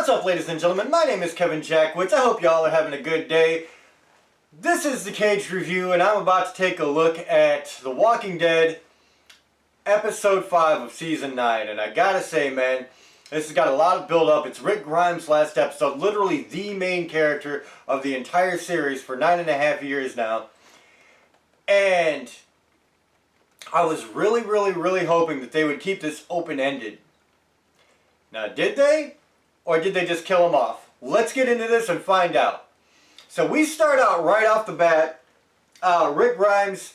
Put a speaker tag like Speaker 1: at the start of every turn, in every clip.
Speaker 1: What's up, ladies and gentlemen? My name is Kevin Jackwitz. I hope y'all are having a good day. This is the Kaged review, and I'm about to take a look at The Walking Dead, Episode 5 of Season 9. And I gotta say, man, this has got a lot of build-up. It's Rick Grimes' last episode, literally the main character of the entire series for 9.5 years now. And I was really hoping that they would keep this open-ended. Now, did they? Or did they just kill him off? Let's get into this and find out. So we start out right off the bat. Rick Grimes,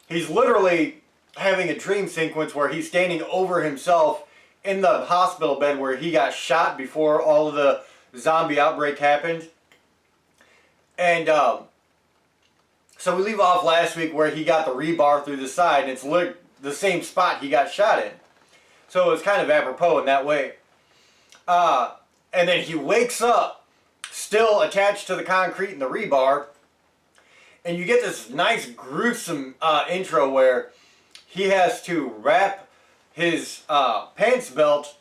Speaker 1: he's literally having a dream sequence where he's standing over himself in the hospital bed where he got shot before all of the zombie outbreak happened. And so we leave off last week where he got the rebar through the side, and it's the same spot he got shot in. So it was kind of apropos in that way. And then he wakes up, still attached to the concrete and the rebar, and you get this nice gruesome intro where he has to wrap his pants belt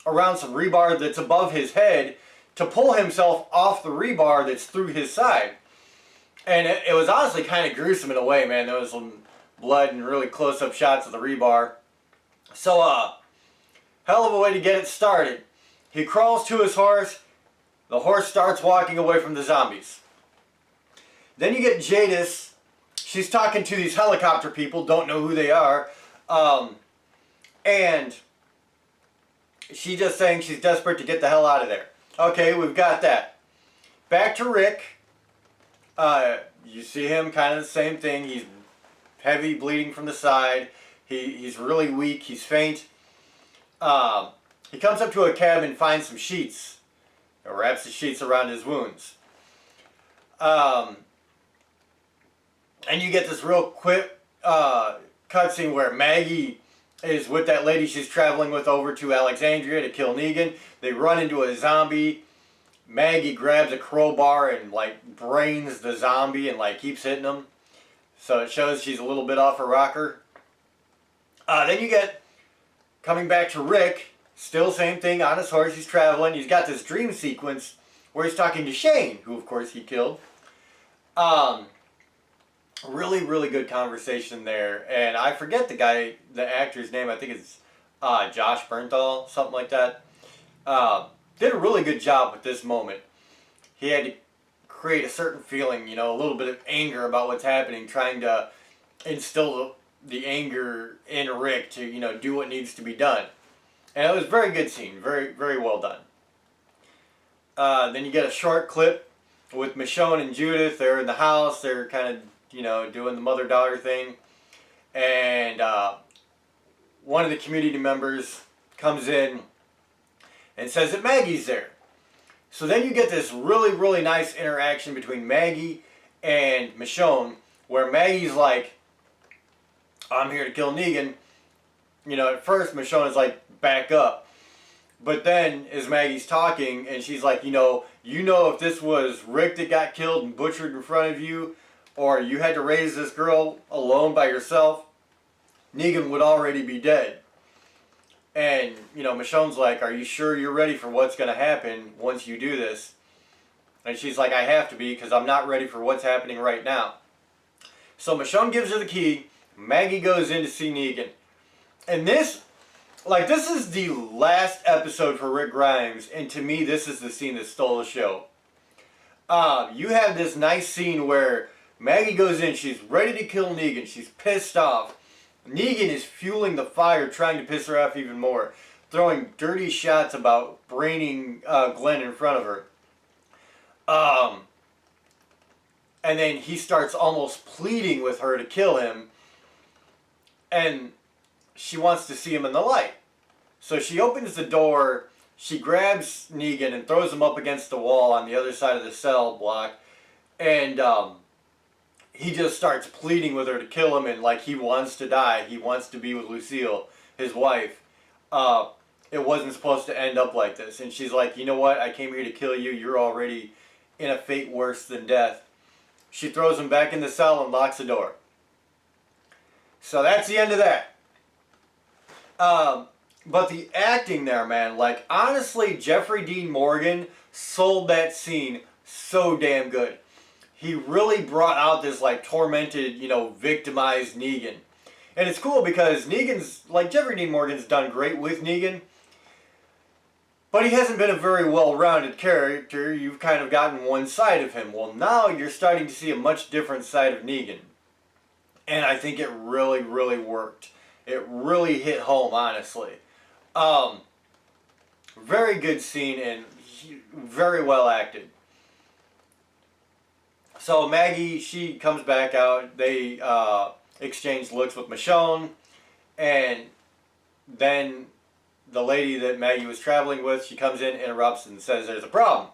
Speaker 1: around some rebar that's above his head to pull himself off the rebar that's through his side. And it was honestly kind of gruesome in a way, man. There was some blood and really close-up shots of the rebar. So, hell of a way to get it started. He crawls to his horse. The horse starts walking away from the zombies. Then you get Jadis. She's talking to these helicopter people. Don't know who they are. And she's just saying she's desperate to get the hell out of there. Okay, we've got that. Back to Rick. You see him kind of the same thing. He's heavy, bleeding from the side. He's really weak. He's faint. He comes up to a cabin and finds some sheets. Or wraps the sheets around his wounds. And you get this real quick cutscene where Maggie is with that lady she's traveling with over to Alexandria to kill Negan. They run into a zombie. Maggie grabs a crowbar and like brains the zombie and like keeps hitting him. So it shows she's a little bit off her rocker. Then you get coming back to Rick. Still same thing, on his horse, he's traveling. He's got this dream sequence where he's talking to Shane, who of course he killed. Really good conversation there. And I forget the actor's name. I think it's Josh Bernthal, something like that. Did a really good job with this moment. He had to create a certain feeling, you know, a little bit of anger about what's happening, trying to instill the anger in Rick to, you know, do what needs to be done. And it was a very good scene. Very well done. Then you get a short clip with Michonne and Judith. They're in the house. They're kind of, you know, doing the mother-daughter thing. And one of the community members comes in and says that Maggie's there. So then you get this really nice interaction between Maggie and Michonne, where Maggie's like, I'm here to kill Negan. You know, at first Michonne is like, back up. But then as Maggie's talking and she's like, you know if this was Rick that got killed and butchered in front of you, or you had to raise this girl alone by yourself, Negan would already be dead. And, you know, Michonne's like, are you sure you're ready for what's going to happen once you do this? And she's like, I have to be, because I'm not ready for what's happening right now. So Michonne gives her the key. Maggie goes in to see Negan. And this is the last episode for Rick Grimes, and to me, this is the scene that stole the show. You have this nice scene where Maggie goes in, she's ready to kill Negan, she's pissed off. Negan is fueling the fire, trying to piss her off even more, throwing dirty shots about braining Glenn in front of her. And then he starts almost pleading with her to kill him, and she wants to see him in the light. So she opens the door, she grabs Negan and throws him up against the wall on the other side of the cell block, and he just starts pleading with her to kill him, and like he wants to die, he wants to be with Lucille, his wife. It wasn't supposed to end up like this. And she's like, you know what, I came here to kill you, you're already in a fate worse than death. She throws him back in the cell and locks the door. So that's the end of that. But the acting there, man, like honestly, Jeffrey Dean Morgan sold that scene so damn good. He really brought out this like tormented, victimized Negan. And it's cool because Negan's, like Jeffrey Dean Morgan's done great with Negan, but he hasn't been a very well-rounded character. You've kind of gotten one side of him. Well, now you're starting to see a much different side of Negan. And I think it really, really worked. It really hit home, honestly. Very good scene and very well acted. So Maggie, she comes back out. They exchange looks with Michonne. And then the lady that Maggie was traveling with, she comes in, interrupts, and says there's a problem.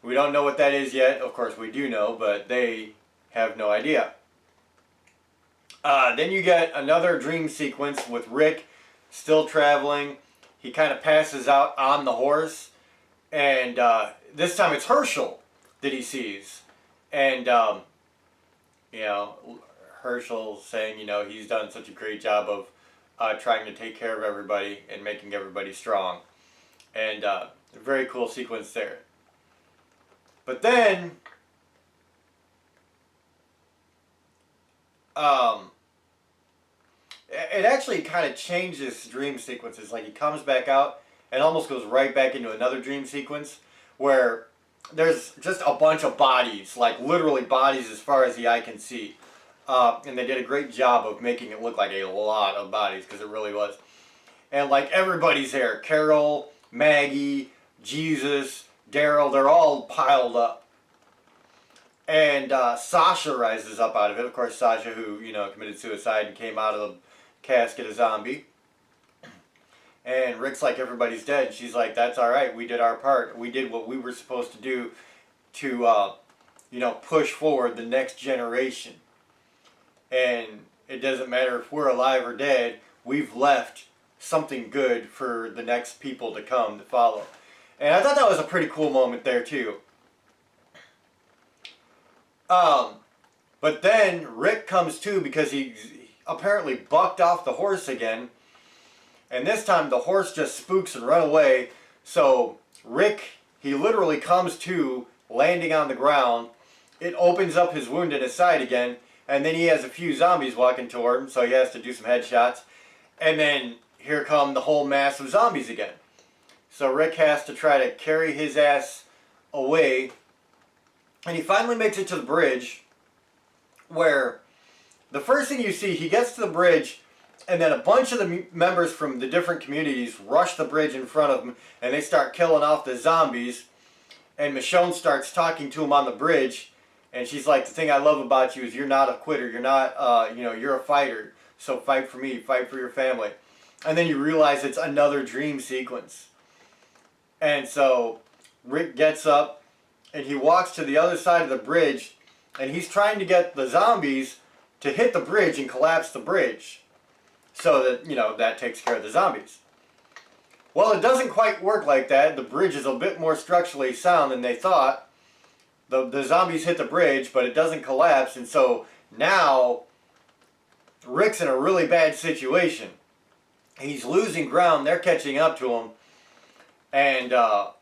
Speaker 1: We don't know what that is yet. Of course, we do know, but they have no idea. Then you get another dream sequence with Rick still traveling. He kind of passes out on the horse, and this time it's Herschel that he sees. And, Herschel saying, he's done such a great job of trying to take care of everybody and making everybody strong. And a very cool sequence there. But then, it actually kind of changes dream sequences. Like he comes back out and almost goes right back into another dream sequence where there's just a bunch of bodies, like literally bodies as far as the eye can see. And they did a great job of making it look like a lot of bodies, because it really was. And like everybody's there. Carol, Maggie, Jesus, Daryl, they're all piled up. And Sasha rises up out of it. Of course, Sasha, who, committed suicide and came out of the casket a zombie. And Rick's like, everybody's dead. She's like, that's all right. We did our part. We did what we were supposed to do to, push forward the next generation. And it doesn't matter if we're alive or dead. We've left something good for the next people to come to follow. And I thought that was a pretty cool moment there, too. But then Rick comes to because he apparently bucked off the horse again. And this time the horse just spooks and runs away. So Rick, he literally comes to, landing on the ground. It opens up his wound in his side again. And then he has a few zombies walking toward him, so he has to do some headshots. And then here come the whole mass of zombies again. So Rick has to try to carry his ass away. And he finally makes it to the bridge, where the first thing you see, he gets to the bridge, and then a bunch of the members from the different communities rush the bridge in front of him, and they start killing off the zombies. And Michonne starts talking to him on the bridge. And she's like, the thing I love about you is you're not a quitter. You're not, you're a fighter. So fight for me. Fight for your family. And then you realize it's another dream sequence. And so Rick gets up and he walks to the other side of the bridge. And he's trying to get the zombies to hit the bridge and collapse the bridge. So that, that takes care of the zombies. Well, it doesn't quite work like that. The bridge is a bit more structurally sound than they thought. The zombies hit the bridge, but it doesn't collapse, and so now Rick's in a really bad situation. He's losing ground, they're catching up to him, and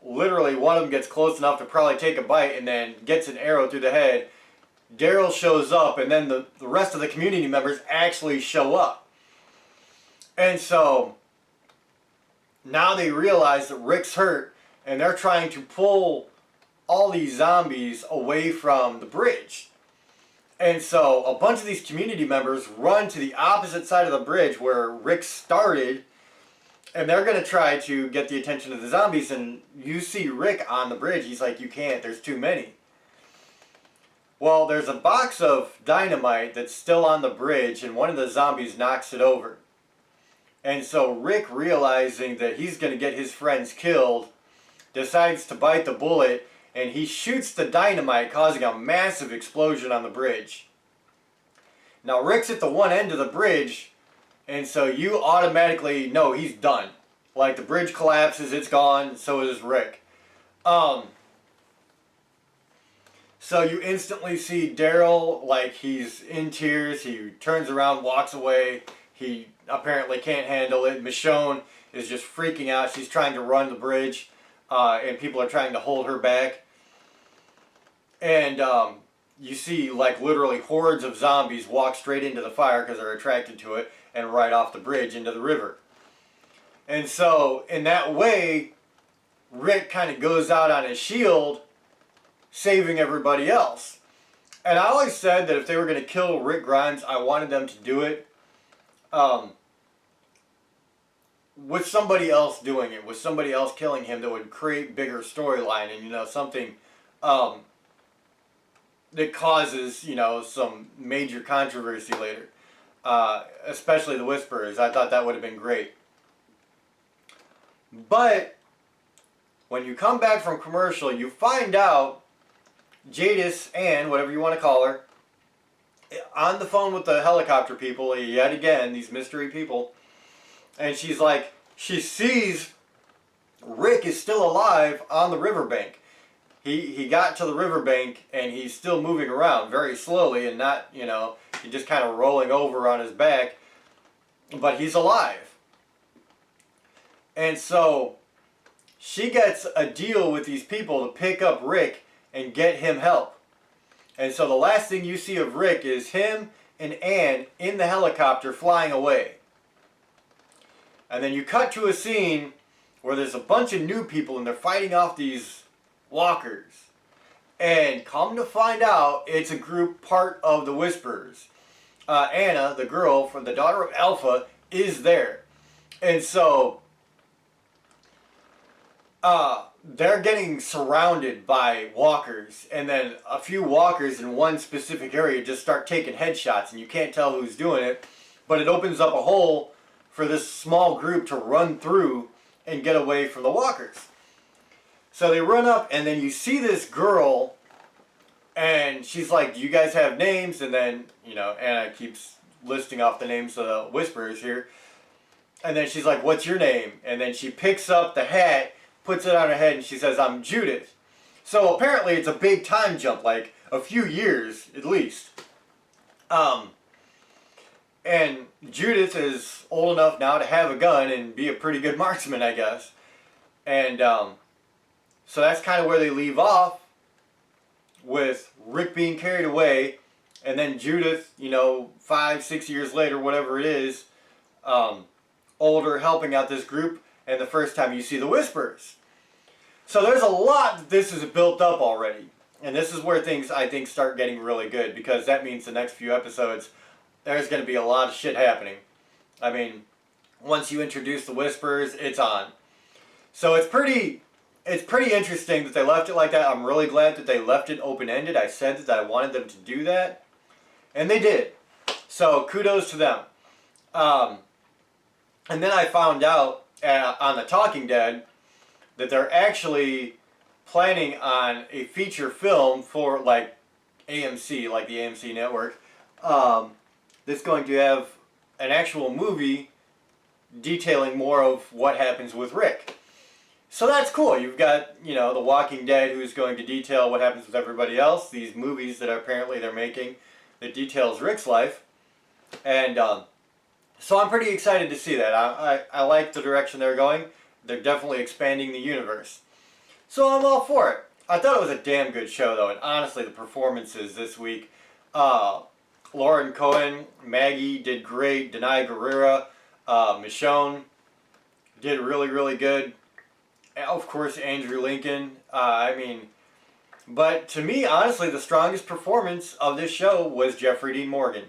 Speaker 1: literally one of them gets close enough to probably take a bite and then gets an arrow through the head. Daryl shows up, and then the rest of the community members actually show up. And so now they realize that Rick's hurt, and they're trying to pull all these zombies away from the bridge. And so a bunch of these community members run to the opposite side of the bridge where Rick started, and they're going to try to get the attention of the zombies. And you see Rick on the bridge. He's like, you can't, there's too many. Well, there's a box of dynamite that's still on the bridge, and one of the zombies knocks it over. And so Rick, realizing that he's going to get his friends killed, decides to bite the bullet, and he shoots the dynamite, causing a massive explosion on the bridge. Now Rick's at the one end of the bridge, and so you automatically know he's done. Like the bridge collapses, it's gone, so is Rick. So you instantly see Daryl, like he's in tears, he turns around, walks away, he apparently can't handle it. Michonne is just freaking out. She's trying to run the bridge, and people are trying to hold her back. And you see, like, literally hordes of zombies walk straight into the fire because they're attracted to it, and right off the bridge into the river. And so, in that way, Rick kind of goes out on his shield, saving everybody else. And I always said that if they were going to kill Rick Grimes, I wanted them to do it with somebody else doing it, with somebody else killing him that would create bigger storyline and, you know, something that causes, you know, some major controversy later. Especially the Whisperers. I thought that would have been great. But when you come back from commercial, you find out Jadis, Ann, whatever you want to call her, on the phone with the helicopter people, yet again, these mystery people, and she's like, she sees Rick is still alive on the riverbank. He got to the riverbank, and he's still moving around very slowly, and not, you know, he's just kind of rolling over on his back, but he's alive. And so she gets a deal with these people to pick up Rick and get him help. And so the last thing you see of Rick is him and Ann in the helicopter flying away. And then you cut to a scene where there's a bunch of new people and they're fighting off these walkers. And come to find out, it's a group part of the Whisperers. Anna, the girl from the daughter of Alpha, is there. And so they're getting surrounded by walkers, and then a few walkers in one specific area just start taking headshots, and you can't tell who's doing it, but it opens up a hole for this small group to run through and get away from the walkers. So they run up, and then you see this girl, and she's like, do you guys have names? And then, you know, Anna keeps listing off the names of the Whisperers here, and then she's like, what's your name? And then she picks up the hat, puts it on her head, and she says, I'm Judith. So apparently it's a big time jump, like a few years at least. And Judith is old enough now to have a gun and be a pretty good marksman, I guess. And so that's kind of where they leave off, with Rick being carried away, and then Judith, you know, 5-6 years later, whatever it is, older, helping out this group. And the first time you see the Whisperers. So there's a lot that this is built up already. And this is where things, I think, start getting really good. Because that means the next few episodes, there's going to be a lot of shit happening. I mean, once you introduce the Whisperers, it's on. So it's pretty interesting that they left it like that. I'm really glad that they left it open-ended. I said that I wanted them to do that. And they did. So kudos to them. And then I found out on The Talking Dead that they're actually planning on a feature film for like AMC, like the AMC network, that's going to have an actual movie detailing more of what happens with Rick. So that's cool. You've got, you know, The Walking Dead, who's going to detail what happens with everybody else, these movies that apparently they're making that details Rick's life. And so I'm pretty excited to see that. I like the direction they're going. They're definitely expanding the universe. So I'm all for it. I thought it was a damn good show, though. And honestly, the performances this week, Lauren Cohen, Maggie did great. Denai Guerrera, Michonne did really, really good. And of course, Andrew Lincoln. I mean, but to me, honestly, the strongest performance of this show was Jeffrey Dean Morgan.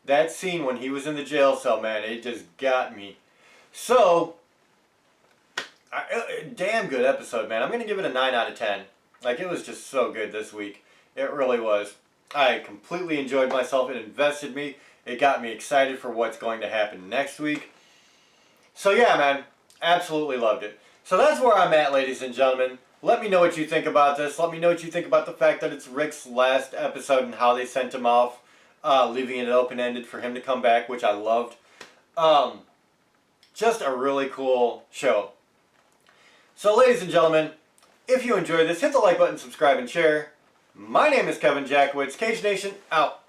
Speaker 1: That scene when he was in the jail cell, man, it just got me. So, damn good episode, man. I'm going to give it a 9 out of 10. Like, it was just so good this week. It really was. I completely enjoyed myself. It invested me. It got me excited for what's going to happen next week. So, yeah, man. Absolutely loved it. So that's where I'm at, ladies and gentlemen. Let me know what you think about this. Let me know what you think about the fact that it's Rick's last episode and how they sent him off. Leaving it open-ended for him to come back, which I loved. Just a really cool show. So, ladies and gentlemen, if you enjoyed this, hit the like button, subscribe, and share. My name is Kevin Jackowitz. Kaged Nation, out.